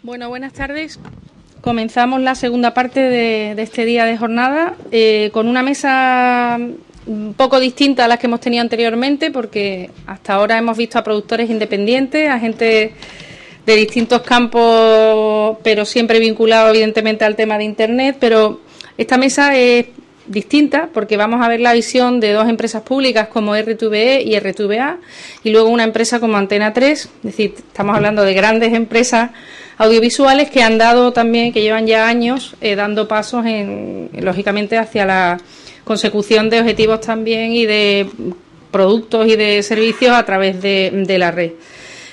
Bueno, buenas tardes. Comenzamos la segunda parte de este día de jornada con una mesa un poco distinta a las que hemos tenido anteriormente, porque hasta ahora hemos visto a productores independientes, a gente de distintos campos, pero siempre vinculado evidentemente al tema de Internet. Pero esta mesa es distinta porque vamos a ver la visión de dos empresas públicas como RTVE y RTVA, y luego una empresa como Antena 3, es decir, estamos hablando de grandes empresas audiovisuales que han dado también, que llevan ya años dando pasos lógicamente hacia la consecución de objetivos también y de productos y de servicios a través de la red.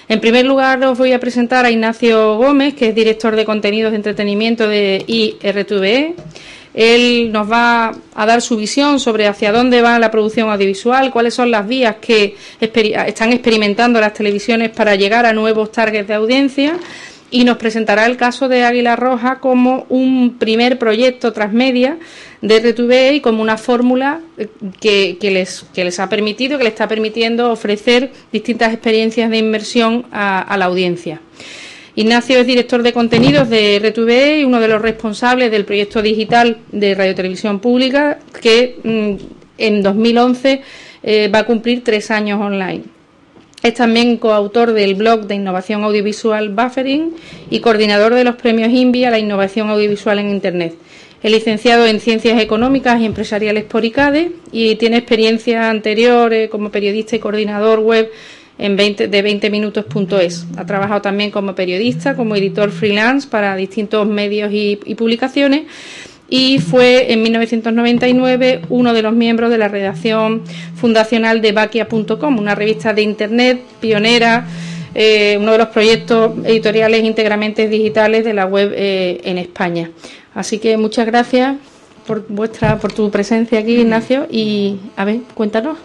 En primer lugar, os voy a presentar a Ignacio Gómez, que es director de contenidos de entretenimiento de IRTVE. Él nos va a dar su visión sobre hacia dónde va la producción audiovisual, cuáles son las vías que están experimentando las televisiones para llegar a nuevos targets de audiencia, y nos presentará el caso de Águila Roja como un primer proyecto transmedia de RTVE y como una fórmula que les ha permitido, que le está permitiendo ofrecer distintas experiencias de inmersión a la audiencia. Ignacio es director de contenidos de RTVE y uno de los responsables del proyecto digital de Radiotelevisión Pública, que en 2011 va a cumplir 3 años online. Es también coautor del blog de innovación audiovisual Buffering y coordinador de los premios INVI a la innovación audiovisual en Internet. Es licenciado en Ciencias Económicas y Empresariales por ICADE y tiene experiencia anterior como periodista y coordinador web de 20minutos.es. Ha trabajado también como periodista, como editor freelance para distintos medios y publicaciones, y fue en 1999 uno de los miembros de la redacción fundacional de Bakia.com, una revista de Internet pionera, uno de los proyectos editoriales íntegramente digitales de la web en España. Así que muchas gracias por tu presencia aquí, Ignacio, y a ver, cuéntanos.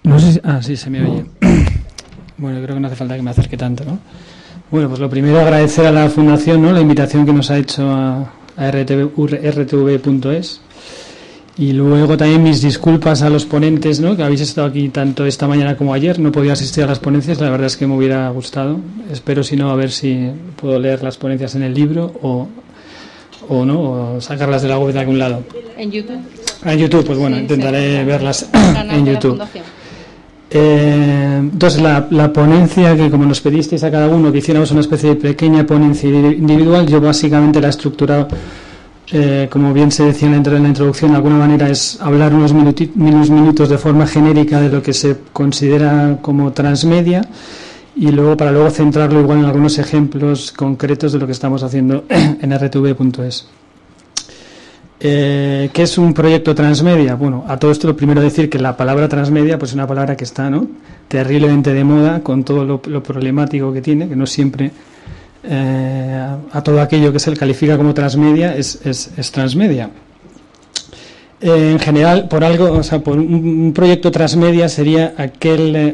No sé si... sí, se me oye. Bueno, creo que no hace falta que me acerque tanto, ¿no? Bueno, pues lo primero, agradecer a la Fundación, ¿no?, la invitación que nos ha hecho a rtv.es, y luego también mis disculpas a los ponentes, ¿no?, que habéis estado aquí tanto esta mañana como ayer. No he podido asistir a las ponencias, la verdad es que me hubiera gustado. Espero, si no, a ver si puedo leer las ponencias en el libro o sacarlas de la web de algún lado. En YouTube. En YouTube, pues bueno, sí, intentaré verlas en YouTube. Entonces la ponencia, que como nos pedisteis a cada uno que hiciéramos una especie de pequeña ponencia individual, yo básicamente la he estructurado, como bien se decía en la introducción, de alguna manera es hablar unos minutos de forma genérica de lo que se considera como transmedia, y luego para centrarlo igual en algunos ejemplos concretos de lo que estamos haciendo en rtv.es. ¿Qué es un proyecto transmedia? Bueno, a todo esto lo primero decir que la palabra transmedia pues es una palabra que está, ¿no?, terriblemente de moda, con todo lo problemático que tiene, que no siempre a todo aquello que se le califica como transmedia es transmedia. En general, por un proyecto transmedia sería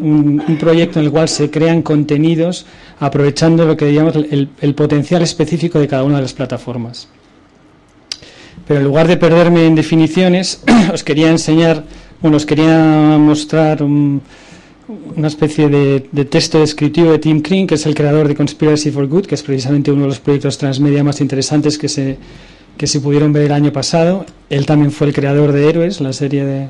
un proyecto en el cual se crean contenidos aprovechando lo que digamos el potencial específico de cada una de las plataformas. Pero en lugar de perderme en definiciones, os quería mostrar una especie de texto descriptivo de Tim Kring, que es el creador de Conspiracy for Good, que es precisamente uno de los proyectos transmedia más interesantes que se pudieron ver el año pasado. Él también fue el creador de Héroes, la serie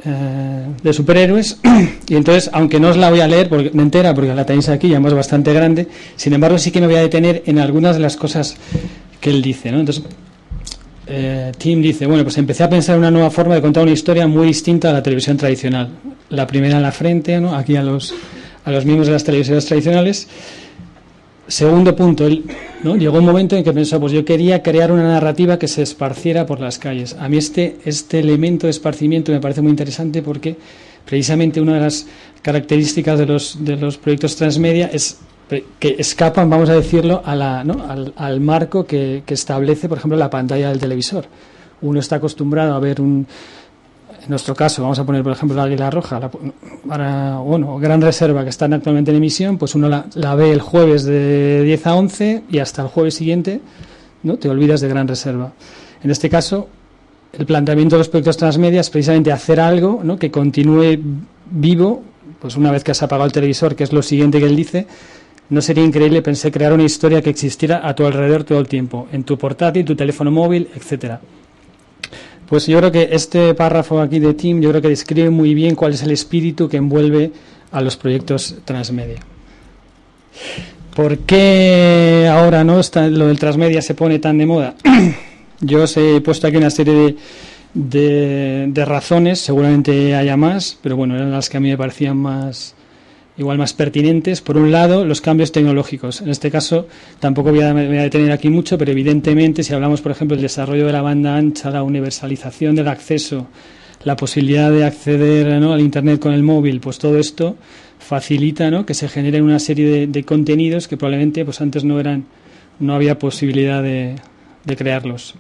de superhéroes, y entonces, aunque no os la voy a leer entera porque la tenéis aquí, ya es bastante grande, sin embargo sí que me voy a detener en algunas de las cosas que él dice, ¿no? Entonces, Tim dice, bueno, pues empecé a pensar en una nueva forma de contar una historia muy distinta a la televisión tradicional. La primera en la frente, ¿no?, aquí a los miembros de las televisiones tradicionales. Segundo punto, llegó un momento en que pensó, pues yo quería crear una narrativa que se esparciera por las calles. A mí este elemento de esparcimiento me parece muy interesante, porque precisamente una de las características de los proyectos transmedia es que escapan, vamos a decirlo, al marco que establece, por ejemplo, la pantalla del televisor. Uno está acostumbrado a ver en nuestro caso, vamos a poner, por ejemplo, la Águila Roja, Gran Reserva, que están actualmente en emisión, pues uno la ve el jueves de 10 a 11 y hasta el jueves siguiente, ¿no?, te olvidas de Gran Reserva. En este caso, el planteamiento de los proyectos transmedia es precisamente hacer algo, ¿no?, que continúe vivo pues una vez que has apagado el televisor, que es lo siguiente que él dice, no sería increíble, pensé, crear una historia que existiera a tu alrededor todo el tiempo, en tu portátil, tu teléfono móvil, etcétera. Pues yo creo que este párrafo aquí de Tim, yo creo que describe muy bien cuál es el espíritu que envuelve a los proyectos transmedia. ¿Por qué ahora no lo del transmedia se pone tan de moda? Yo os he puesto aquí una serie de razones, seguramente haya más, pero bueno, eran las que a mí me parecían más pertinentes. Por un lado, los cambios tecnológicos. En este caso, tampoco me voy a detener aquí mucho, pero evidentemente, si hablamos, por ejemplo, del desarrollo de la banda ancha, la universalización del acceso, la posibilidad de acceder, ¿no?, al Internet con el móvil, pues todo esto facilita, ¿no?, que se generen una serie de contenidos que probablemente pues antes no había posibilidad de crearlos.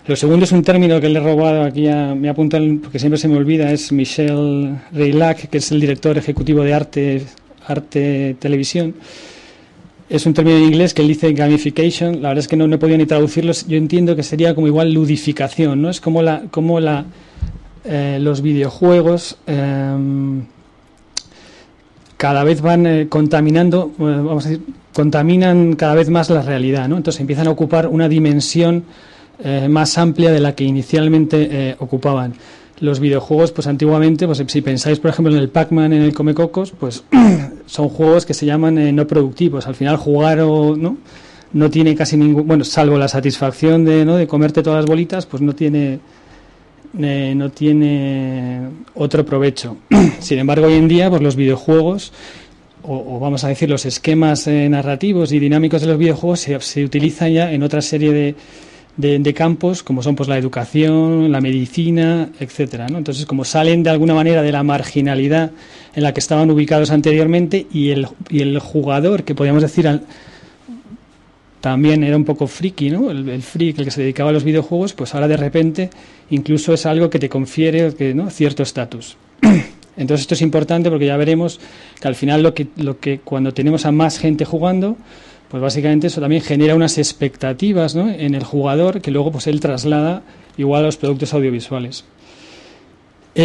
Lo segundo es un término que le he robado aquí, me apunta porque siempre se me olvida, es Michel Reilac, que es el director ejecutivo de Arte Televisión. Es un término en inglés que él dice gamification, la verdad es que no he podido ni traducirlo, yo entiendo que sería como igual ludificación, ¿no? Es como los videojuegos cada vez van contaminando, contaminan cada vez más la realidad, ¿no? Entonces empiezan a ocupar una dimensión más amplia de la que inicialmente ocupaban. Los videojuegos, pues antiguamente, pues si pensáis por ejemplo en el Pac-Man, en el Comecocos, pues son juegos que se llaman no productivos. Al final jugar no tiene casi ningún, bueno, salvo la satisfacción de comerte todas las bolitas, pues no tiene otro provecho. Sin embargo, hoy en día, pues los videojuegos, o vamos a decir los esquemas narrativos y dinámicos de los videojuegos se utilizan ya en otra serie de campos, como son pues la educación, la medicina, etcétera, ¿no? Entonces, como salen de alguna manera de la marginalidad en la que estaban ubicados anteriormente, y el jugador, que podríamos decir también era un poco friki, ¿no? El freak, el que se dedicaba a los videojuegos, pues ahora de repente incluso es algo que te confiere, ¿no?, cierto estatus. Entonces esto es importante porque ya veremos que al final lo que cuando tenemos a más gente jugando, pues básicamente eso también genera unas expectativas, ¿no?, en el jugador, que luego pues él traslada igual a los productos audiovisuales.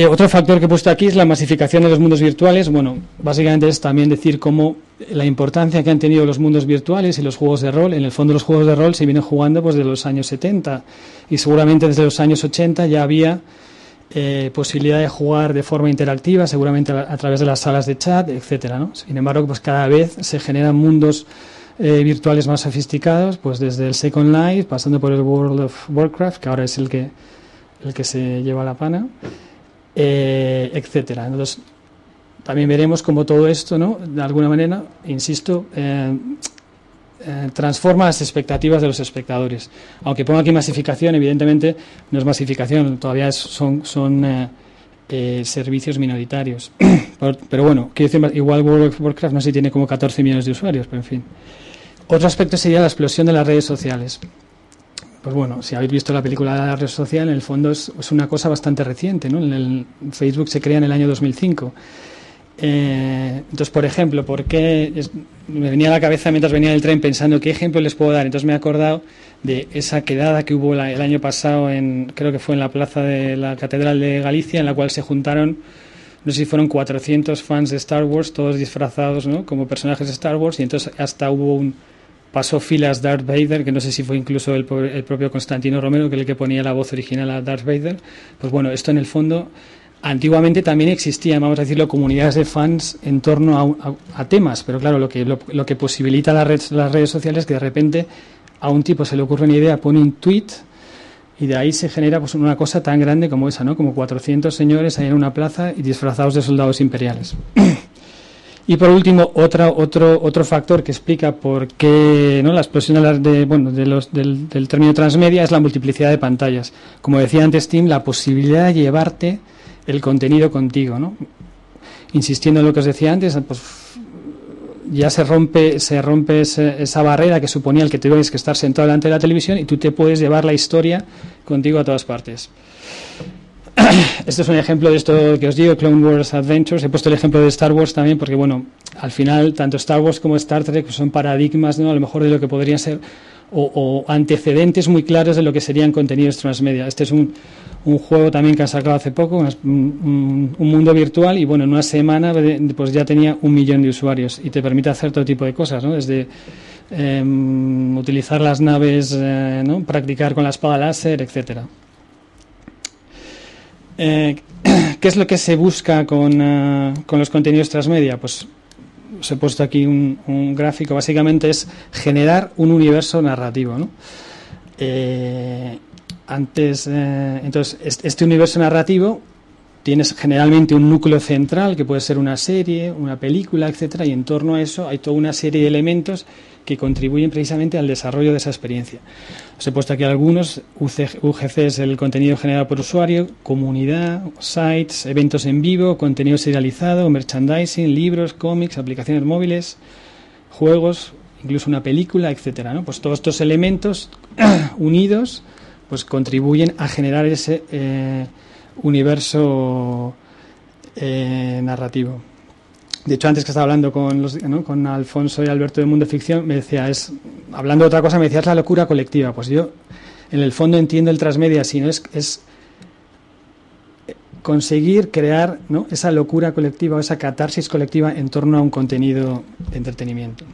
Otro factor que he puesto aquí es la masificación de los mundos virtuales. Bueno, básicamente es también decir cómo la importancia que han tenido los mundos virtuales y los juegos de rol. En el fondo los juegos de rol se vienen jugando pues de los años 70 y seguramente desde los años 80 ya había posibilidad de jugar de forma interactiva, seguramente a través de las salas de chat, etcétera, ¿no? Sin embargo, pues cada vez se generan mundos virtuales más sofisticados, pues desde el Second Life, pasando por el World of Warcraft, que ahora es el que se lleva la pana, etcétera. Entonces, también veremos cómo todo esto, ¿no?, de alguna manera, insisto, transforma las expectativas de los espectadores. Aunque ponga aquí masificación, evidentemente no es masificación, todavía son servicios minoritarios. Pero bueno, quiero decir, igual World of Warcraft no sé si tiene como 14 millones de usuarios, pero en fin. Otro aspecto sería la explosión de las redes sociales. Pues bueno, si habéis visto la película de la red social, en el fondo es una cosa bastante reciente, ¿no? El Facebook se crea en el año 2005. Entonces, por ejemplo, me venía a la cabeza mientras venía en el tren pensando qué ejemplo les puedo dar. Entonces me he acordado de esa quedada que hubo el año pasado, creo que fue en la plaza de la Catedral de Galicia, en la cual se juntaron, no sé si fueron 400 fans de Star Wars, todos disfrazados, ¿no?, como personajes de Star Wars, y entonces hasta pasó filas Darth Vader, que no sé si fue incluso el propio Constantino Romero, que es el que ponía la voz original a Darth Vader. Pues bueno, esto en el fondo antiguamente también existían, vamos a decirlo, comunidades de fans en torno a temas, pero claro, lo que posibilita las redes sociales es que de repente a un tipo se le ocurre una idea, pone un tweet y de ahí se genera pues una cosa tan grande como esa, ¿no?, como 400 señores ahí en una plaza y disfrazados de soldados imperiales. Y por último, otro factor que explica por qué, ¿no?, la explosión del término transmedia es la multiplicidad de pantallas. Como decía antes Tim, la posibilidad de llevarte el contenido contigo, ¿no? Insistiendo en lo que os decía antes, pues ya se rompe esa barrera que suponía el que tuvieras que estar sentado delante de la televisión y tú te puedes llevar la historia contigo a todas partes. Este es un ejemplo de esto que os digo, Clone Wars Adventures. He puesto el ejemplo de Star Wars también porque, bueno, al final tanto Star Wars como Star Trek pues son paradigmas, ¿no?, a lo mejor de lo que podrían ser o antecedentes muy claros de lo que serían contenidos transmedia. Este es un juego también que han sacado hace poco, un mundo virtual, y bueno, en una semana pues ya tenía 1 millón de usuarios y te permite hacer todo tipo de cosas, ¿no? Desde utilizar las naves, ¿no? Practicar con la espada láser, etcétera. ¿Qué es lo que se busca con los contenidos transmedia? Pues os he puesto aquí un gráfico. Básicamente es generar un universo narrativo, ¿no? Entonces, este universo narrativo tienes generalmente un núcleo central que puede ser una serie, una película, etcétera, y en torno a eso hay toda una serie de elementos que contribuyen precisamente al desarrollo de esa experiencia. Os he puesto aquí algunos. UGC es el contenido generado por usuario, comunidad, sites, eventos en vivo, contenido serializado, merchandising, libros, cómics, aplicaciones móviles, juegos, incluso una película, etcétera, ¿no? Pues todos estos elementos unidos pues contribuyen a generar ese universo narrativo. De hecho, antes que estaba hablando con Alfonso y Alberto de Mundo Ficción, me decía, hablando de otra cosa, me decía, es la locura colectiva. Pues yo, en el fondo, entiendo el transmedia, si no es conseguir crear, ¿no?, esa locura colectiva o esa catarsis colectiva en torno a un contenido de entretenimiento.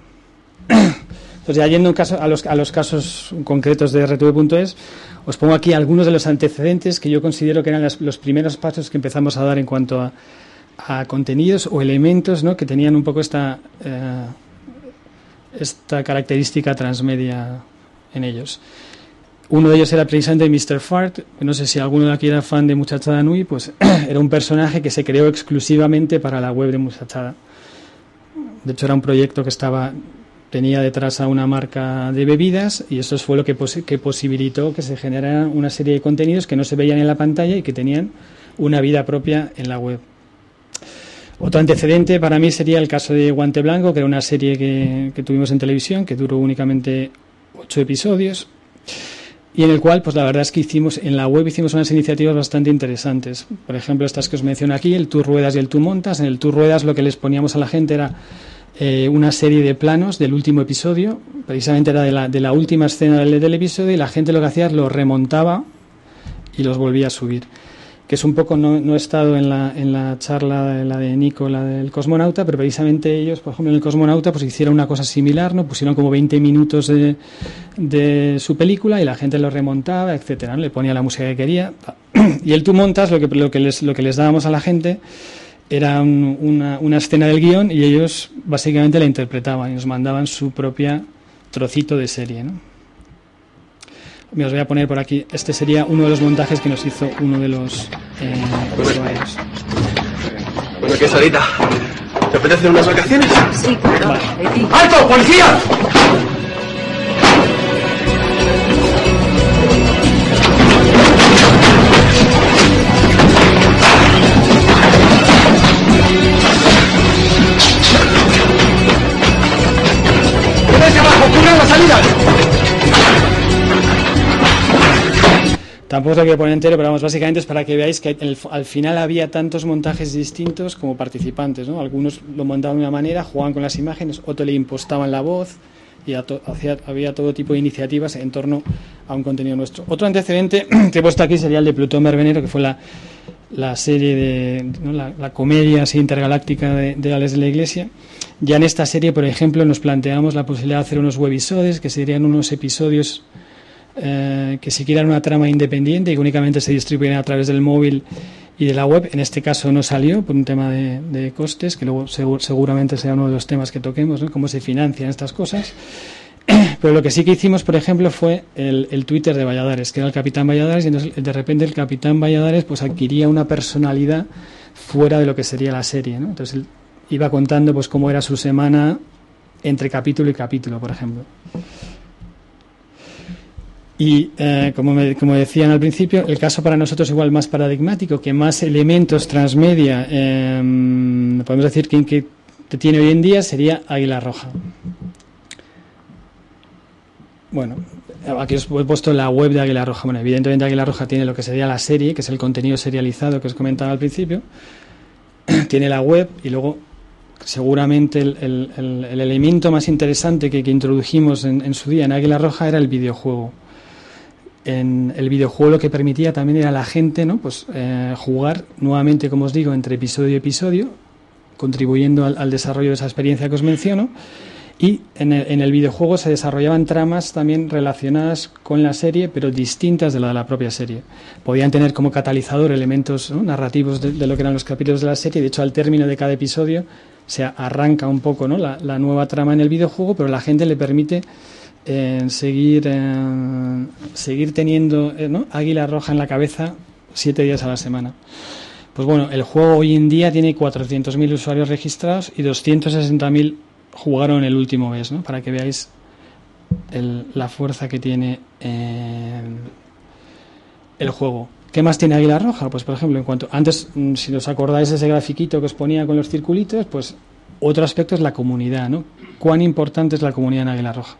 Entonces, ya yendo a los casos concretos de RTV.es, os pongo aquí algunos de los antecedentes que yo considero que eran los primeros pasos que empezamos a dar en cuanto a contenidos o elementos, ¿no?, que tenían un poco esta característica transmedia en ellos. Uno de ellos era precisamente Mr. Fart. No sé si alguno de aquí era fan de Muchachada Nui, pues era un personaje que se creó exclusivamente para la web de Muchachada. De hecho, era un proyecto que tenía detrás a una marca de bebidas, y eso fue lo que posibilitó que se generaran una serie de contenidos que no se veían en la pantalla y que tenían una vida propia en la web. Otro antecedente para mí sería el caso de Guante Blanco, que era una serie que tuvimos en televisión, que duró únicamente 8 episodios, y en el cual, pues la verdad es que en la web hicimos unas iniciativas bastante interesantes. Por ejemplo, estas que os menciono aquí, el Tú Ruedas y el Tú Montas. En el Tú Ruedas lo que les poníamos a la gente era una serie de planos del último episodio, precisamente era de la última escena del episodio, y la gente lo que hacía es lo remontaba y los volvía a subir. Que es un poco, no he estado en la charla la de Nico, la del Cosmonauta, pero precisamente ellos, por ejemplo, en el Cosmonauta, pues hicieron una cosa similar, ¿no? Pusieron como 20 minutos de su película y la gente lo remontaba, etcétera, ¿no? Le ponía la música que quería. Y el Tú Montas, lo que les dábamos a la gente era una escena del guión, y ellos básicamente la interpretaban y nos mandaban su propia trocito de serie, ¿no? Me os voy a poner por aquí. Este sería uno de los montajes que nos hizo uno de los usuarios. Bueno, ¿qué es, Sarita? ¿Te apetece unas vacaciones? Sí, claro. Vale. ¡Alto, policía! ¡Quédense abajo! ¡Cubran la salida! Tampoco os lo quiero poner entero, pero vamos, básicamente es para que veáis que al final había tantos montajes distintos como participantes, ¿no? Algunos lo montaban de una manera, jugaban con las imágenes, otros le impostaban la voz, y había todo tipo de iniciativas en torno a un contenido nuestro. Otro antecedente que he puesto aquí sería el de Plutón Verbenero, que fue la serie ¿no?, la comedia así intergaláctica de Alex de la Iglesia. Ya en esta serie, por ejemplo, nos planteamos la posibilidad de hacer unos webisodes, que serían unos episodios que siguieran una trama independiente y que únicamente se distribuyeran a través del móvil y de la web. En este caso no salió por un tema de costes, que luego seguramente será uno de los temas que toquemos, ¿no?, cómo se financian estas cosas. Pero lo que sí que hicimos, por ejemplo, fue el Twitter de Valladares, que era el Capitán Valladares, y entonces de repente el Capitán Valladares pues adquiría una personalidad fuera de lo que sería la serie, ¿no? Entonces él iba contando pues cómo era su semana entre capítulo y capítulo, por ejemplo. Y como decían al principio, el caso para nosotros igual más paradigmático, que más elementos transmedia podemos decir que tiene hoy en día, sería Águila Roja. Bueno, aquí os he puesto la web de Águila Roja. Bueno, evidentemente Águila Roja tiene lo que sería la serie, que es el contenido serializado que os comentaba al principio. Tiene la web, y luego seguramente el elemento más interesante que introdujimos en su día en Águila Roja era el videojuego. en el videojuego lo que permitía también era a la gente, ¿no? Pues jugar nuevamente, como os digo, entre episodio y episodio, contribuyendo al desarrollo de esa experiencia que os menciono. Y en el videojuego se desarrollaban tramas también relacionadas con la serie, pero distintas de la propia serie. Podían tener como catalizador elementos, ¿no?, narrativos de lo que eran los capítulos de la serie. De hecho, al término de cada episodio se arranca un poco, ¿no?, la nueva trama en el videojuego, pero la gente le permite seguir teniendo, ¿no?, Águila Roja en la cabeza 7 días a la semana. Pues bueno, el juego hoy en día tiene 400.000 usuarios registrados y 260.000 jugaron el último mes, ¿no?, para que veáis la fuerza que tiene el juego. ¿Qué más tiene Águila Roja? Pues por ejemplo, antes, si os acordáis de ese grafiquito que os ponía con los circulitos, pues otro aspecto es la comunidad, ¿no? ¿Cuán importante es la comunidad en Águila Roja?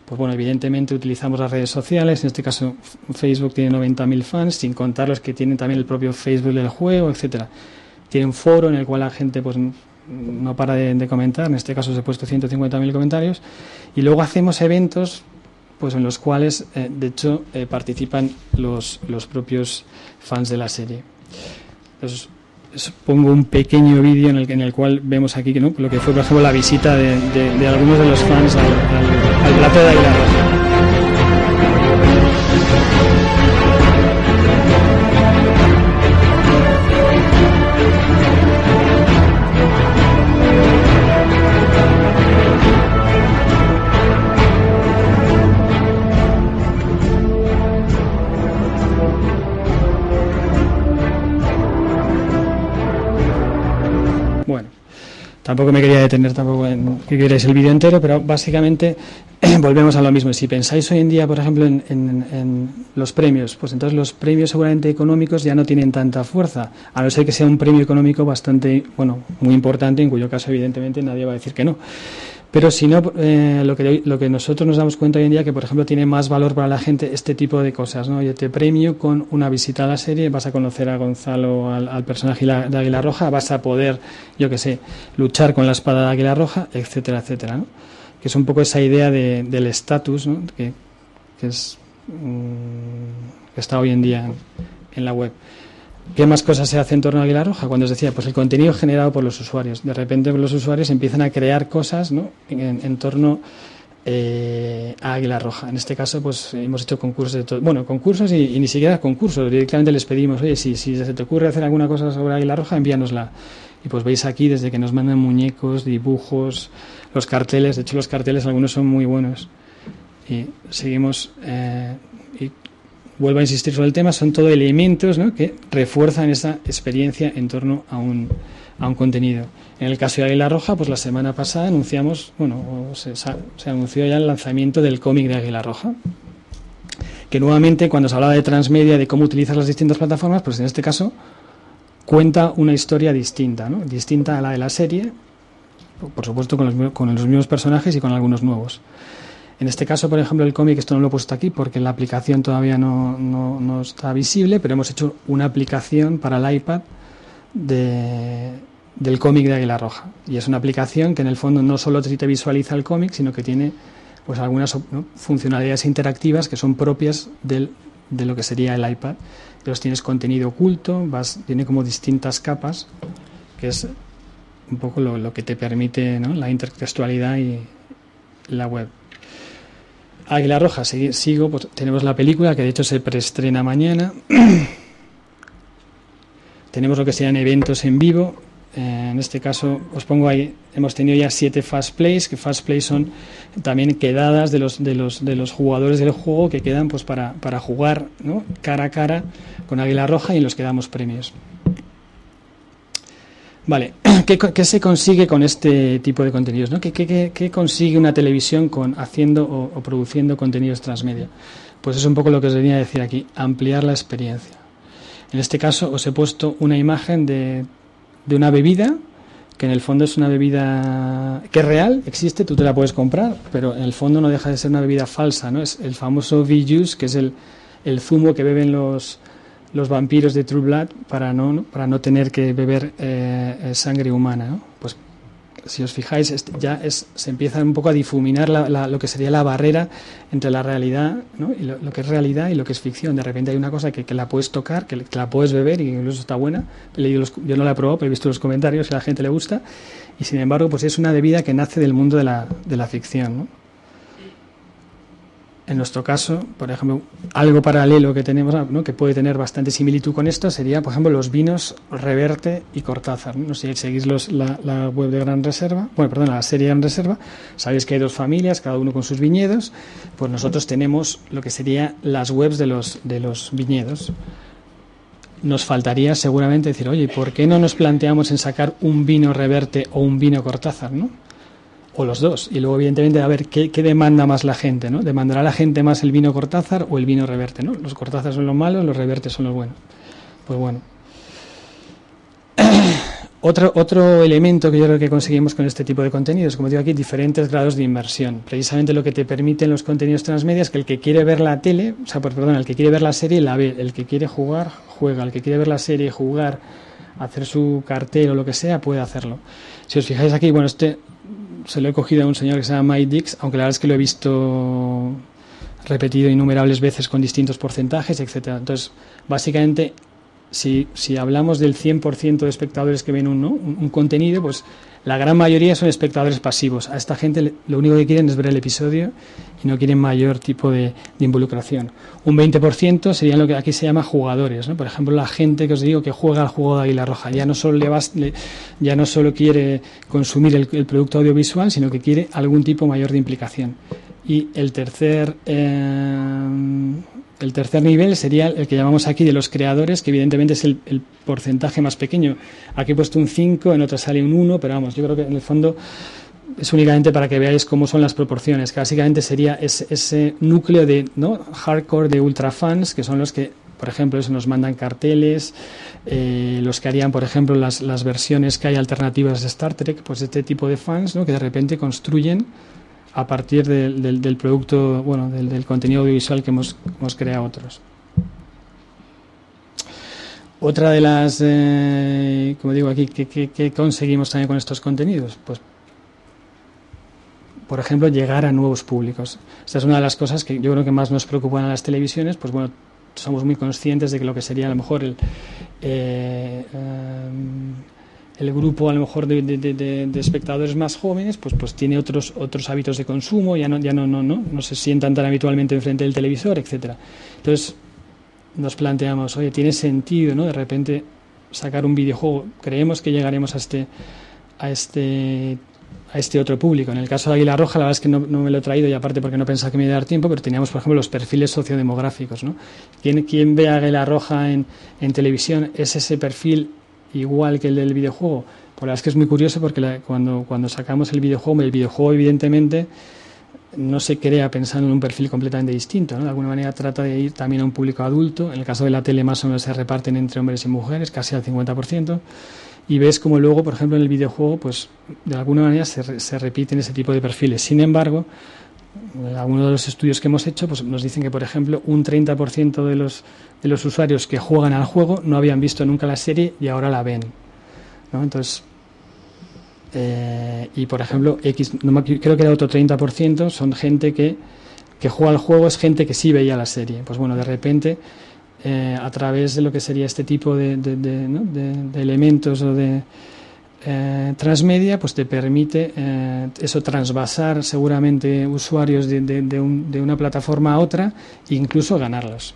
Pues bueno, evidentemente utilizamos las redes sociales, en este caso Facebook tiene 90.000 fans, sin contar los que tienen también el propio Facebook del juego, etcétera. Tiene un foro en el cual la gente pues no para de comentar, en este caso os he puesto 150.000 comentarios, y luego hacemos eventos pues en los cuales de hecho participan los propios fans de la serie. Entonces, os pongo un pequeño vídeo en el cual vemos aquí, ¿no?, lo que fue por ejemplo la visita de algunos de los fans al plato de Águila Roja. Bueno, tampoco me quería detener en que vierais el vídeo entero, pero básicamente volvemos a lo mismo. Si pensáis hoy en día, por ejemplo, en los premios, pues entonces los premios seguramente económicos ya no tienen tanta fuerza, a no ser que sea un premio económico bastante, bueno, muy importante, en cuyo caso evidentemente nadie va a decir que no. Pero si no, lo que nosotros nos damos cuenta hoy en día, que por ejemplo tiene más valor para la gente este tipo de cosas, ¿no? Yo te premio con una visita a la serie, vas a conocer a Gonzalo, al personaje de Águila Roja, vas a poder, yo que sé, luchar con la espada de Águila Roja, etcétera, etcétera, ¿no? Que es un poco esa idea del estatus, ¿no?, que está hoy en día en la web. ¿Qué más cosas se hace en torno a Águila Roja? Cuando os decía, pues el contenido generado por los usuarios. De repente los usuarios empiezan a crear cosas, ¿no?, en torno a Águila Roja. En este caso, pues hemos hecho concursos de todo. Bueno, concursos y ni siquiera concursos. Directamente les pedimos, oye, si se te ocurre hacer alguna cosa sobre Águila Roja, envíanosla. Y pues veis aquí, desde que nos mandan muñecos, dibujos, los carteles. De hecho, los carteles algunos son muy buenos. Y seguimos... y vuelvo a insistir sobre el tema, son todo elementos, ¿no?, que refuerzan esa experiencia en torno a un contenido. En el caso de Águila Roja, pues la semana pasada anunciamos, bueno, se anunció ya el lanzamiento del cómic de Águila Roja, que nuevamente cuando se hablaba de transmedia, de cómo utilizar las distintas plataformas, pues en este caso cuenta una historia distinta, ¿no?, distinta a la de la serie, por supuesto con los mismos personajes y con algunos nuevos. En este caso, por ejemplo, el cómic, esto no lo he puesto aquí porque la aplicación todavía no está visible, pero hemos hecho una aplicación para el iPad del cómic de Águila Roja. Y es una aplicación que en el fondo no solo te visualiza el cómic, sino que tiene pues algunas, ¿no?, funcionalidades interactivas que son propias de lo que sería el iPad. Entonces tienes contenido oculto, tiene como distintas capas, que es un poco lo que te permite, ¿no?, la intertextualidad y la web. Águila Roja, sigo, pues tenemos la película que de hecho se preestrena mañana. Tenemos lo que serían eventos en vivo. En este caso os pongo ahí, hemos tenido ya 7 fast plays, que fast plays son también quedadas de los jugadores del juego que quedan pues para jugar, ¿no?, cara a cara con Águila Roja, y en los que damos premios. Vale, ¿qué se consigue con este tipo de contenidos, ¿no? ¿Qué consigue una televisión haciendo o produciendo contenidos transmedia? Pues es un poco lo que os venía a decir aquí, ampliar la experiencia. En este caso os he puesto una imagen de una bebida, que en el fondo es una bebida que es real, existe, tú te la puedes comprar, pero en el fondo no deja de ser una bebida falsa, ¿no? Es el famoso V-Juice, que es el zumo que beben los vampiros de True Blood para no tener que beber sangre humana, ¿no? Pues si os fijáis, se empieza un poco a difuminar lo que sería la barrera entre la realidad, ¿no? Y lo que es realidad y lo que es ficción. De repente hay una cosa que la puedes tocar, que la puedes beber y incluso está buena. Yo no la he probado, pero he visto los comentarios y a la gente le gusta. Y sin embargo, pues es una bebida que nace del mundo de la ficción, ¿no? En nuestro caso, por ejemplo, algo paralelo que tenemos, ¿no?, que puede tener bastante similitud con esto, sería, por ejemplo, los vinos Reverte y Cortázar. No sé si seguís la web de Gran Reserva, la serie Gran Reserva, sabéis que hay 2 familias, cada uno con sus viñedos. Pues nosotros tenemos lo que sería las webs de los viñedos. Nos faltaría seguramente decir, oye, ¿por qué no nos planteamos en sacar un vino Reverte o un vino Cortázar, ¿no? O los dos, y luego evidentemente a ver qué demanda más la gente, ¿no? ¿Demandará la gente más el vino Cortázar o el vino Reverte, ¿no? Los Cortázar son los malos, los Reverte son los buenos. Pues bueno. Otro elemento que yo creo que conseguimos con este tipo de contenidos, como digo aquí, diferentes grados de inmersión. Precisamente lo que te permiten los contenidos transmedia es que el que quiere ver la tele, el que quiere ver la serie la ve, el que quiere jugar, juega, el que quiere ver la serie, jugar, hacer su cartel o lo que sea, puede hacerlo. Si os fijáis aquí, se lo he cogido a un señor que se llama Mike Dix, aunque la verdad es que lo he visto repetido innumerables veces con distintos porcentajes, etcétera. Entonces, básicamente, si hablamos del 100% de espectadores que ven un contenido, pues la gran mayoría son espectadores pasivos. A esta gente lo único que quieren es ver el episodio y no quieren mayor tipo de involucración. Un 20% serían lo que aquí se llama jugadores, ¿no? Por ejemplo, la gente que os digo que juega al juego de Águila Roja ya no solo quiere consumir el producto audiovisual, sino que quiere algún tipo mayor de implicación. Y el tercer nivel sería el que llamamos aquí de los creadores, que evidentemente es el porcentaje más pequeño. Aquí he puesto un 5, en otra sale un 1, pero vamos, yo creo que en el fondo es únicamente para que veáis cómo son las proporciones, que básicamente sería ese núcleo de hardcore de ultra fans, que son los que, por ejemplo, eso nos mandan carteles, los que harían, por ejemplo, las versiones que hay alternativas de Star Trek, pues este tipo de fans, ¿no?, que de repente construyen a partir del producto, del contenido audiovisual que hemos creado otros. Otra de las, como digo aquí, que conseguimos también con estos contenidos, pues, por ejemplo, llegar a nuevos públicos. Esta es una de las cosas que yo creo que más nos preocupan a las televisiones. Pues bueno, somos muy conscientes de que lo que sería a lo mejor el grupo a lo mejor de espectadores más jóvenes pues tiene otros hábitos de consumo, ya no se sientan tan habitualmente enfrente del televisor, etcétera. Entonces nos planteamos, oye, tiene sentido, ¿no?, de repente sacar un videojuego. Creemos que llegaremos a este otro público. En el caso de Águila Roja, la verdad es que no me lo he traído, y aparte porque no pensaba que me iba a dar tiempo, pero teníamos, por ejemplo, los perfiles sociodemográficos, ¿no? ¿Quién ve a Águila Roja en televisión? ¿Es ese perfil igual que el del videojuego? Pues la verdad es que es muy curioso, porque cuando sacamos el videojuego evidentemente no se crea pensando en un perfil completamente distinto, ¿no? De alguna manera trata de ir también a un público adulto. En el caso de la tele más o menos se reparten entre hombres y mujeres, casi al 50%, y ves como luego, por ejemplo, en el videojuego pues de alguna manera se repiten ese tipo de perfiles. Sin embargo, algunos de los estudios que hemos hecho pues nos dicen que, por ejemplo, un 30% de los usuarios que juegan al juego no habían visto nunca la serie y ahora la ven, ¿no? Entonces, y por ejemplo, creo que era otro 30% son gente que juega al juego, es gente que sí veía la serie. Pues bueno, de repente, a través de lo que sería este tipo de elementos o de transmedia, pues te permite eso, transvasar seguramente usuarios de una plataforma a otra e incluso ganarlos.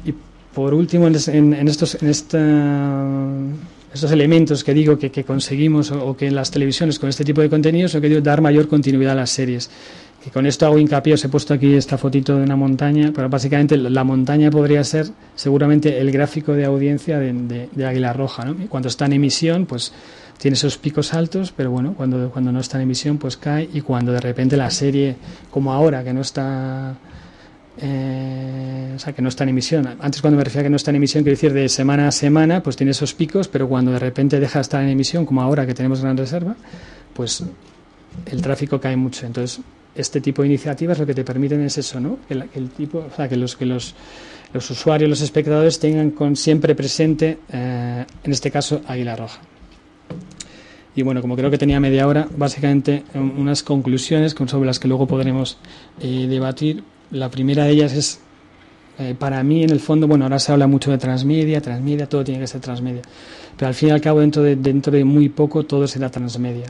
Y por último, en estos elementos que digo que conseguimos o que en las televisiones con este tipo de contenidos, lo que digo, dar mayor continuidad a las series. Que con esto hago hincapié, os he puesto aquí esta fotito de una montaña, pero básicamente la montaña podría ser seguramente el gráfico de audiencia de Águila Roja, ¿no? Y cuando está en emisión, pues tiene esos picos altos, pero bueno, cuando no está en emisión, pues cae, y cuando de repente la serie, como ahora, que no está... que no está en emisión. Antes, cuando me refería a que no está en emisión, quiero decir de semana a semana, pues tiene esos picos, pero cuando de repente deja de estar en emisión, como ahora que tenemos Gran Reserva, pues el tráfico cae mucho. Entonces, este tipo de iniciativas lo que te permiten es eso, ¿no? Que los usuarios, los espectadores tengan siempre presente, en este caso, Águila Roja. Y bueno, como creo que tenía media hora, básicamente unas conclusiones sobre las que luego podremos debatir. La primera de ellas es, para mí, en el fondo, bueno, ahora se habla mucho de transmedia, todo tiene que ser transmedia. Pero al fin y al cabo, dentro de muy poco, todo será transmedia.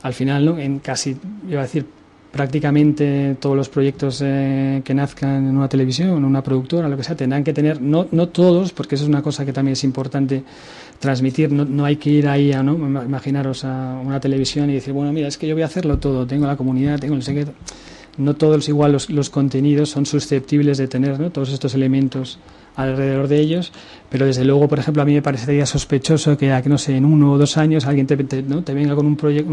Al final, ¿no? En casi, iba a decir, prácticamente todos los proyectos que nazcan en una televisión, en una productora, lo que sea, tendrán que tener, no todos, porque eso es una cosa que también es importante transmitir, no hay que ir ahí a, ¿no? Imaginaros a una televisión y decir, bueno, mira, es que yo voy a hacerlo todo, tengo la comunidad, tengo el secreto. No todos igual los contenidos son susceptibles de tener, ¿no? Todos estos elementos alrededor de ellos, pero desde luego, por ejemplo, a mí me parecería sospechoso que, no sé, en 1 o 2 años alguien te venga con un proyecto,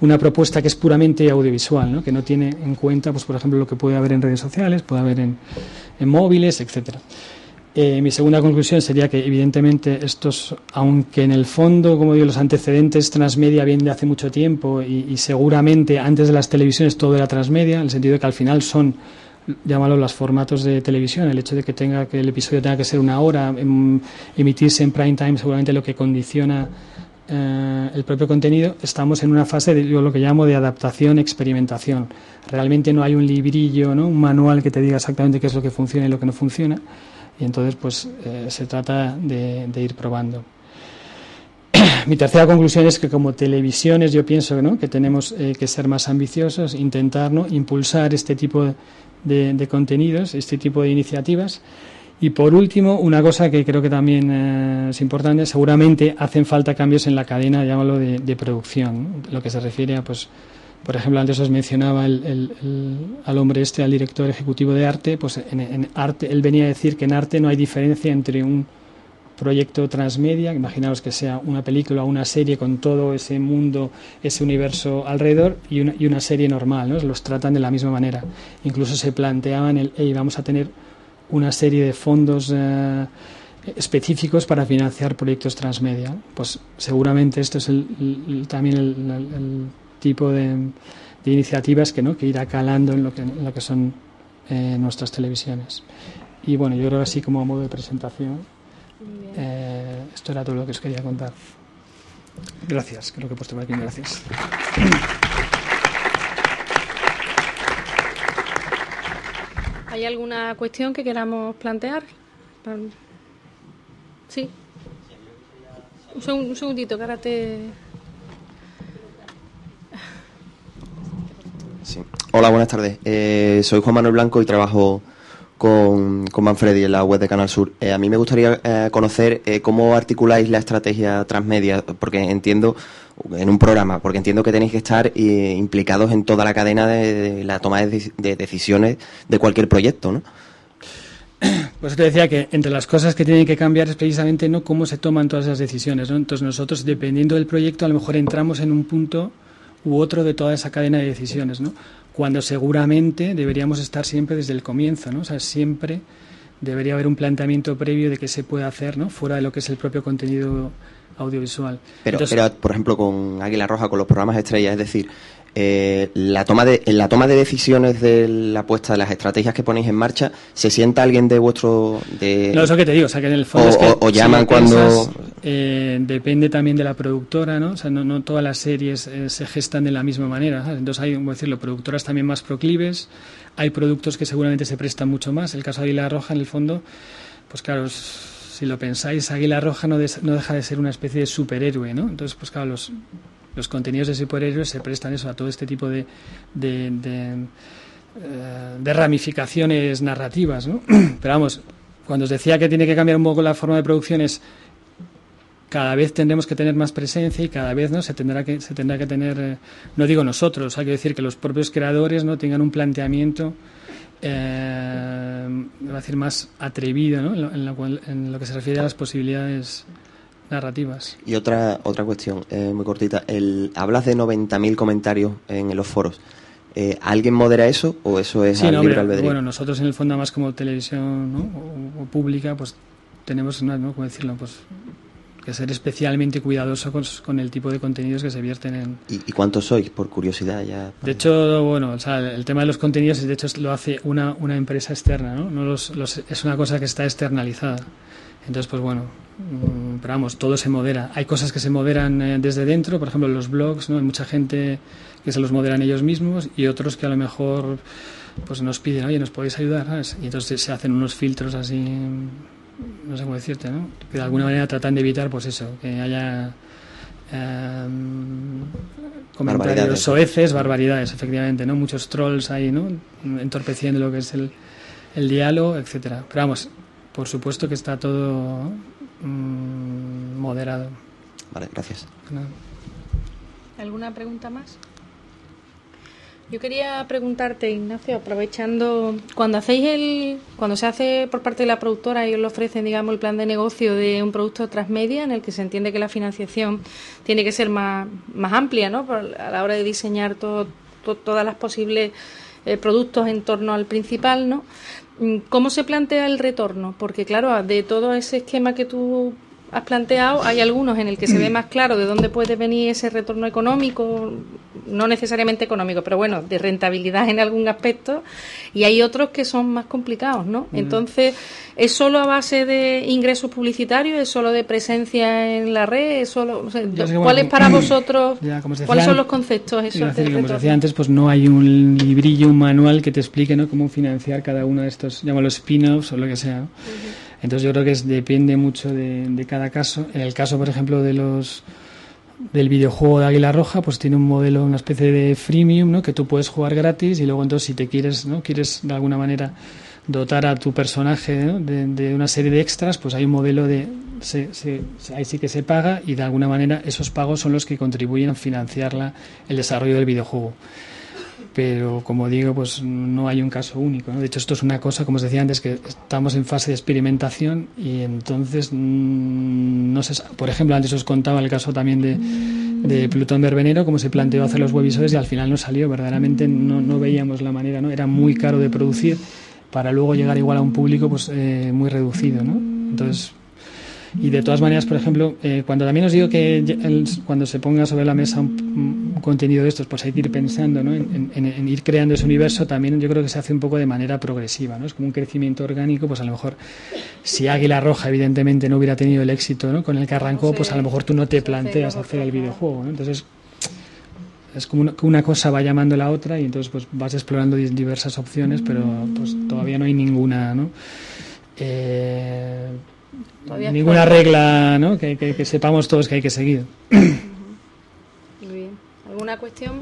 una propuesta que es puramente audiovisual, ¿no? Que no tiene en cuenta, pues por ejemplo, lo que puede haber en redes sociales, puede haber en móviles, etcétera. Mi segunda conclusión sería que evidentemente estos, aunque en el fondo, como digo, los antecedentes transmedia vienen de hace mucho tiempo y seguramente antes de las televisiones todo era transmedia, en el sentido de que al final son, llámalo, los formatos de televisión, el hecho de que el episodio tenga que ser 1 hora, emitirse en prime time, seguramente lo que condiciona el propio contenido. Estamos en una fase de lo que llamo de adaptación, experimentación. Realmente no hay un librillo, ¿no? Un manual que te diga exactamente qué es lo que funciona y lo que no funciona. Y entonces, pues, se trata de ir probando. Mi tercera conclusión es que como televisiones yo pienso, ¿no? Que tenemos que ser más ambiciosos, intentar, ¿no? Impulsar este tipo de contenidos, este tipo de iniciativas. Y por último, una cosa que creo que también es importante, seguramente hacen falta cambios en la cadena, llámalo, de producción, ¿no? Lo que se refiere a, pues, por ejemplo, antes os mencionaba al hombre al director ejecutivo de arte, pues en arte, él venía a decir que en arte no hay diferencia entre un proyecto transmedia, imaginaos que sea una película o una serie con todo ese mundo, ese universo alrededor, y una serie normal, ¿no? Los tratan de la misma manera. Incluso se planteaban vamos a tener una serie de fondos específicos para financiar proyectos transmedia. Pues seguramente esto es también el tipo de iniciativas que irá calando en lo que son nuestras televisiones. Y bueno, yo creo que así como a modo de presentación, esto era todo lo que os quería contar. Gracias, creo que he puesto por aquí. Gracias. ¿Hay alguna cuestión que queramos plantear? Sí. Un segundito, que ahora te... Sí. Hola, buenas tardes. Soy Juan Manuel Blanco y trabajo con Manfredi en la web de Canal Sur. A mí me gustaría conocer cómo articuláis la estrategia transmedia, porque entiendo, en un programa, porque entiendo que tenéis que estar implicados en toda la cadena de la toma de decisiones de cualquier proyecto, ¿no? Pues te decía que entre las cosas que tienen que cambiar es precisamente no cómo se toman todas esas decisiones, ¿no? Entonces nosotros, dependiendo del proyecto, a lo mejor entramos en un punto u otro de toda esa cadena de decisiones, ¿no? Cuando seguramente deberíamos estar siempre desde el comienzo, ¿no? O sea, siempre debería haber un planteamiento previo de qué se puede hacer, ¿no? Fuera de lo que es el propio contenido audiovisual. Pero, por ejemplo, con Águila Roja, con los programas estrella, es decir, la toma de decisiones de la puesta de las estrategias que ponéis en marcha, ¿se sienta alguien de vuestro... No, eso que te digo, o sea, que en el fondo es que o llaman cuando... depende también de la productora, ¿no? O sea, no todas las series se gestan de la misma manera, ¿sabes? Entonces hay, como decirlo, productoras también más proclives, hay productos que seguramente se prestan mucho más. El caso de Águila Roja, en el fondo, pues claro, si lo pensáis, Águila Roja no deja de ser una especie de superhéroe, ¿no? Entonces, pues claro, los contenidos de superhéroes se prestan a todo este tipo de ramificaciones narrativas, ¿no? Pero vamos, cuando os decía que tiene que cambiar un poco la forma de producción, es cada vez tendremos que tener más presencia y cada vez, ¿no? se tendrá que tener, no digo nosotros, hay que decir que los propios creadores, ¿no? tengan un planteamiento voy a decir más atrevido, ¿no? en lo que se refiere a las posibilidades narrativas. Y otra cuestión muy cortita, hablas de 90.000 comentarios en los foros. ¿Alguien modera eso o eso es libre albedrío? Bueno, nosotros en el fondo, más como televisión, ¿no? o pública, pues tenemos, ¿no? ¿Cómo decirlo? Pues que ser especialmente cuidadoso con el tipo de contenidos que se vierten en... ¿Y cuántos sois, por curiosidad? Ya. De hecho, bueno, o sea, el tema de los contenidos, de hecho, lo hace una empresa externa, ¿no? Es una cosa que está externalizada. Entonces, pues bueno, pero vamos, todo se modera. Hay cosas que se moderan desde dentro, por ejemplo, los blogs, ¿no? Hay mucha gente que se los moderan ellos mismos y otros que a lo mejor pues nos piden, oye, ¿nos podéis ayudar? ¿Sabes? Y entonces se hacen unos filtros así, no sé cómo decirte, ¿no? Que de alguna manera tratan de evitar, pues eso, que haya comentarios soeces, barbaridades, efectivamente, ¿no? Muchos trolls ahí, ¿no? Entorpeciendo lo que es el diálogo, etcétera. Pero vamos, por supuesto que está todo moderado. Vale, gracias. ¿No? ¿Alguna pregunta más? Yo quería preguntarte, Ignacio, aprovechando, cuando se hace por parte de la productora y os lo ofrecen, digamos, el plan de negocio de un producto transmedia en el que se entiende que la financiación tiene que ser más amplia, ¿no? A la hora de diseñar todas las posibles productos en torno al principal, ¿no? ¿Cómo se plantea el retorno? Porque, claro, de todo ese esquema que tú has planteado, hay algunos en el que se ve más claro de dónde puede venir ese retorno económico, no necesariamente económico, pero bueno, de rentabilidad en algún aspecto, y hay otros que son más complicados, ¿no? Entonces, ¿es solo a base de ingresos publicitarios? ¿Es solo de presencia en la red? ¿Es solo, o sea, ¿cuál es para vosotros? ¿Cuáles son los conceptos esos de como decía antes, pues no hay un librillo, un manual que te explique, ¿no?, cómo financiar cada uno de estos, llámalo spin-offs o lo que sea, ¿no? Entonces yo creo que depende mucho de cada caso. En el caso, por ejemplo, del videojuego de Águila Roja, pues tiene un modelo, una especie de freemium, ¿no?, que tú puedes jugar gratis, y luego entonces si te quieres de alguna manera dotar a tu personaje, ¿no?, de una serie de extras, pues hay un modelo ahí sí que se paga, y de alguna manera esos pagos son los que contribuyen a financiar el desarrollo del videojuego. Pero como digo, pues no hay un caso único, ¿no? De hecho, esto es una cosa, como os decía antes, que estamos en fase de experimentación, y entonces no sé, por ejemplo, antes os contaba el caso también de Plutón Verbenero, cómo se planteó hacer los webisodios y al final no salió, verdaderamente no veíamos la manera, ¿no? Era muy caro de producir para luego llegar igual a un público pues muy reducido, ¿no? Entonces, y de todas maneras, por ejemplo, cuando también os digo que cuando se ponga sobre la mesa un contenido de estos, pues hay que ir pensando, ¿no?, en ir creando ese universo. También yo creo que se hace un poco de manera progresiva, ¿no? Es como un crecimiento orgánico. Pues a lo mejor si Águila Roja evidentemente no hubiera tenido el éxito, ¿no?, con el que arrancó, pues a lo mejor tú no te planteas hacer el videojuego, ¿no? Entonces es como que una cosa va llamando a la otra, y entonces pues vas explorando diversas opciones, pero pues todavía no hay ninguna, ¿no? Ninguna regla, ¿no?, que sepamos todos que hay que seguir. Muy bien. ¿Alguna cuestión?